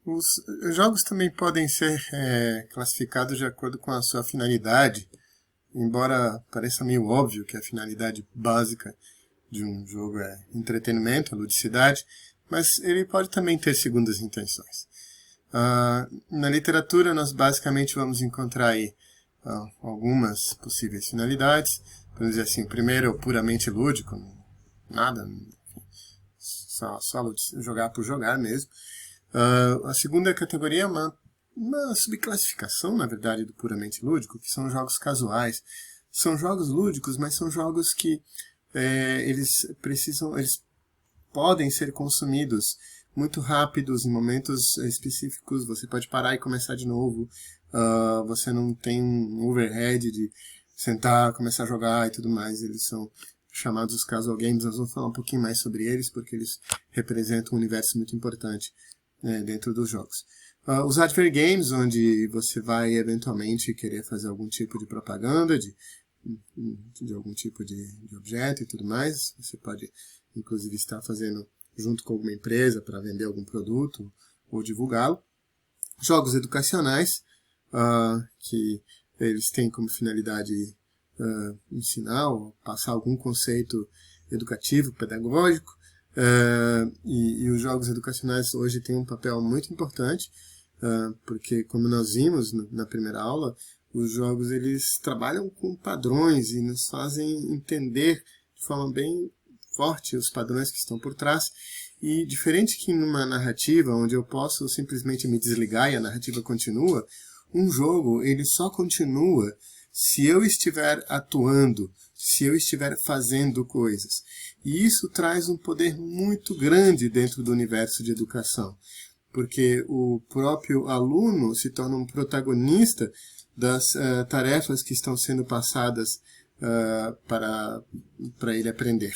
Os jogos também podem ser classificados de acordo com a sua finalidade, embora pareça meio óbvio que a finalidade básica de um jogo é entretenimento, ludicidade, mas ele pode também ter segundas intenções. Na literatura, nós basicamente vamos encontrar aí algumas possíveis finalidades. Vamos dizer assim, o primeiro é o puramente lúdico, nada, só jogar por jogar mesmo. A segunda categoria é uma subclassificação, na verdade, do puramente lúdico, que são jogos casuais. São jogos lúdicos, mas são jogos que eles podem ser consumidos muito rápidos, em momentos específicos. Você pode parar e começar de novo. Você não tem um overhead de sentar, começar a jogar e tudo mais. Eles são chamados os casual games. Nós vamos falar um pouquinho mais sobre eles, porque eles representam um universo muito importante dentro dos jogos. Os advert games, onde você vai eventualmente querer fazer algum tipo de propaganda de algum tipo de objeto e tudo mais. Você pode, inclusive, estar fazendo junto com alguma empresa para vender algum produto ou divulgá-lo. Jogos educacionais, que eles têm como finalidade ensinar ou passar algum conceito educativo, pedagógico. E os jogos educacionais hoje têm um papel muito importante, porque, como nós vimos na primeira aula, os jogos eles trabalham com padrões e nos fazem entender de forma bem forte os padrões que estão por trás. E diferente que numa narrativa, onde eu posso simplesmente me desligar e a narrativa continua, um jogo ele só continua se eu estiver atuando, se eu estiver fazendo coisas. E isso traz um poder muito grande dentro do universo de educação, porque o próprio aluno se torna um protagonista das tarefas que estão sendo passadas para ele aprender.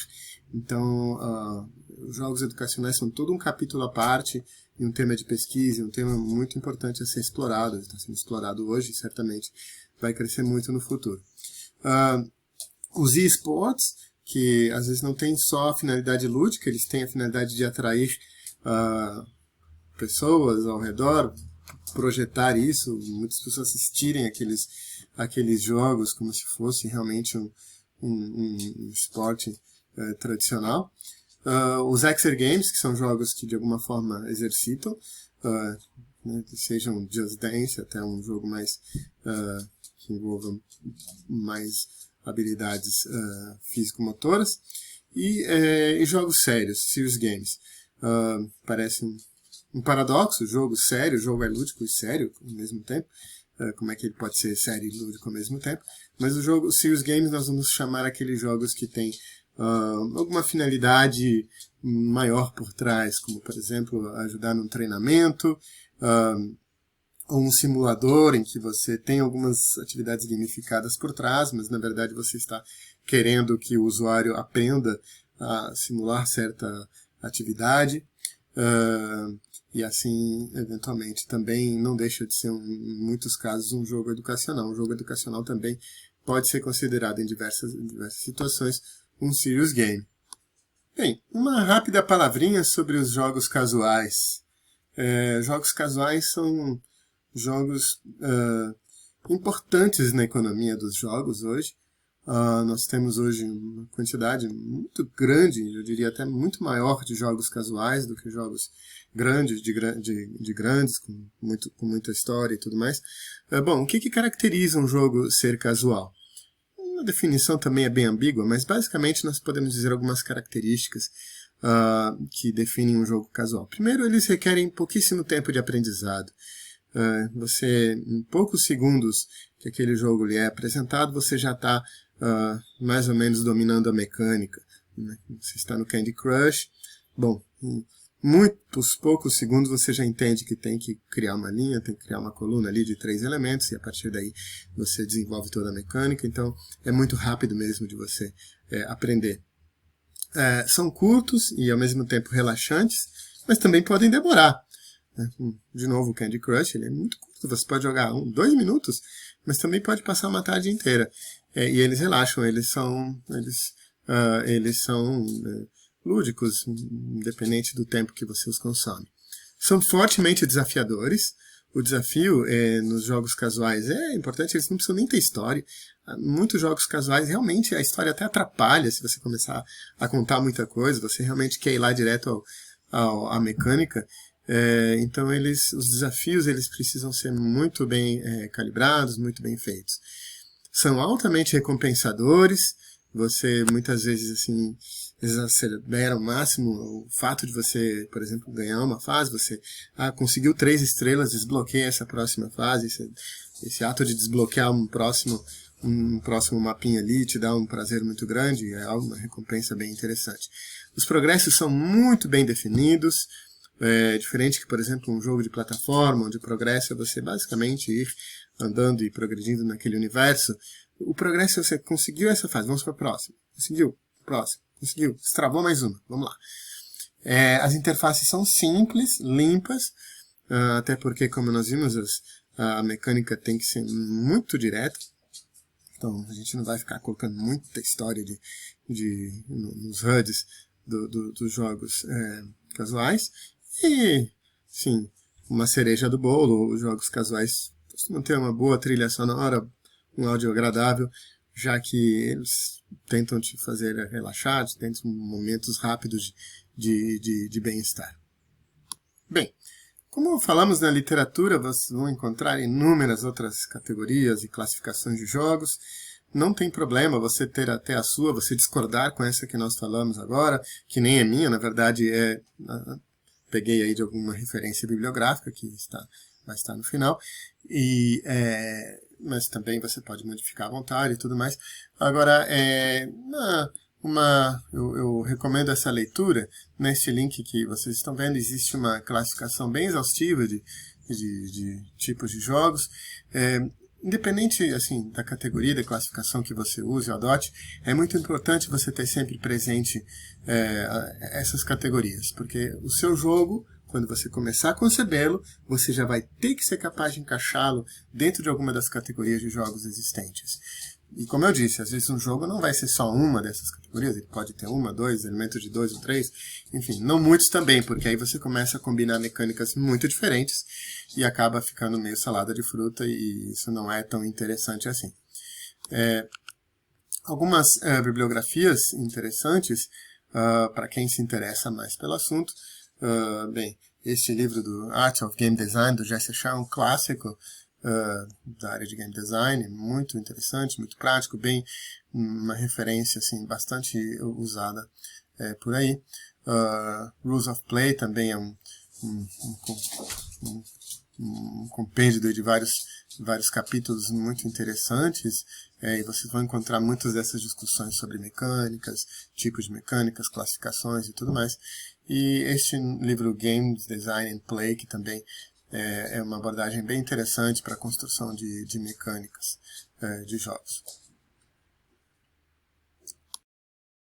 Então, os jogos educacionais são todo um capítulo à parte, e um tema de pesquisa, um tema muito importante a ser explorado. Está sendo explorado hoje e certamente vai crescer muito no futuro. Os eSports, que às vezes não tem só a finalidade lúdica, eles têm a finalidade de atrair pessoas ao redor, projetar isso, muitas pessoas assistirem aqueles jogos como se fosse realmente um esporte tradicional. Os Exergames, que são jogos que de alguma forma exercitam, sejam Just Dance, até um jogo mais que envolva mais habilidades físico-motoras, e jogos sérios, serious games. Parece um paradoxo, jogo sério, o jogo é lúdico e sério ao mesmo tempo. Como é que ele pode ser sério e lúdico ao mesmo tempo? Mas os serious games nós vamos chamar aqueles jogos que têm alguma finalidade maior por trás, como, por exemplo, ajudar num treinamento, ou um simulador em que você tem algumas atividades gamificadas por trás, mas na verdade você está querendo que o usuário aprenda a simular certa atividade. E assim, eventualmente, também não deixa de ser, em muitos casos, um jogo educacional. Um jogo educacional também pode ser considerado em diversas situações um serious game. Bem, uma rápida palavrinha sobre os jogos casuais. Jogos casuais são jogos importantes na economia dos jogos hoje. Nós temos hoje uma quantidade muito grande, eu diria até muito maior, de jogos casuais do que jogos grandes, de grandes, com muita história e tudo mais. Bom, o que caracteriza um jogo ser casual? A definição também é bem ambígua, mas basicamente nós podemos dizer algumas características que definem um jogo casual. Primeiro, eles requerem pouquíssimo tempo de aprendizado. Você, em poucos segundos que aquele jogo lhe é apresentado, você já está mais ou menos dominando a mecânica. Você está no Candy Crush, bom, em muitos poucos segundos você já entende que tem que criar uma linha, tem que criar uma coluna ali de 3 elementos, e a partir daí você desenvolve toda a mecânica. Então é muito rápido mesmo de você aprender. São curtos e ao mesmo tempo relaxantes, mas também podem demorar. De novo, o Candy Crush ele é muito curto, você pode jogar 2 minutos, mas também pode passar uma tarde inteira. E eles relaxam, eles são lúdicos, independente do tempo que você os consome. São fortemente desafiadores. O desafio nos jogos casuais é importante, eles não precisam nem ter história. Muitos jogos casuais, realmente, a história até atrapalha se você começar a contar muita coisa, você realmente quer ir lá direto à mecânica. Então, os desafios eles precisam ser muito bem calibrados, muito bem feitos. São altamente recompensadores, você muitas vezes assim exacerbera ao máximo o fato de você, por exemplo, ganhar uma fase, você conseguiu 3 estrelas, desbloqueia essa próxima fase, esse ato de desbloquear um próximo mapinha ali te dá um prazer muito grande, é uma recompensa bem interessante. Os progressos são muito bem definidos, diferente que, por exemplo, um jogo de plataforma, onde o progresso é você basicamente ir andando e progredindo naquele universo. O progresso é você conseguiu essa fase, vamos para a próxima. Conseguiu, próximo. Conseguiu, destravou mais uma, vamos lá. As interfaces são simples, limpas, até porque, como nós vimos, a mecânica tem que ser muito direta. Então, a gente não vai ficar colocando muita história nos HUDs dos jogos casuais. E, sim, uma cereja do bolo, os jogos casuais costumam ter uma boa trilha sonora, um áudio agradável, já que eles tentam te fazer relaxar, tentam momentos rápidos de bem-estar. Bem, como falamos na literatura, vocês vão encontrar inúmeras outras categorias e classificações de jogos. Não tem problema você ter até a sua, você discordar com essa que nós falamos agora, que nem é minha, na verdade peguei aí de alguma referência bibliográfica que vai estar no final, mas também você pode modificar à vontade e tudo mais. Agora, eu recomendo essa leitura. Neste link que vocês estão vendo, existe uma classificação bem exaustiva de tipos de jogos. Independente assim, da categoria, da classificação que você use ou adote, é muito importante você ter sempre presente essas categorias, porque o seu jogo, quando você começar a concebê-lo, você já vai ter que ser capaz de encaixá-lo dentro de alguma das categorias de jogos existentes. E como eu disse, às vezes um jogo não vai ser só uma dessas categorias, ele pode ter uma, 2, elementos de 2 ou 3, enfim, não muitos também, porque aí você começa a combinar mecânicas muito diferentes e acaba ficando meio salada de fruta e isso não é tão interessante assim. Algumas bibliografias interessantes para quem se interessa mais pelo assunto. Bem, este livro do Art of Game Design, do Jesse Shah, é um clássico da área de game design, muito interessante, muito prático, bem uma referência assim, bastante usada por aí. Rules of Play também é um compêndio de vários capítulos muito interessantes, e vocês vão encontrar muitas dessas discussões sobre mecânicas, tipos de mecânicas, classificações e tudo mais. E este livro Game Design and Play, que também é uma abordagem bem interessante para a construção de mecânicas de jogos.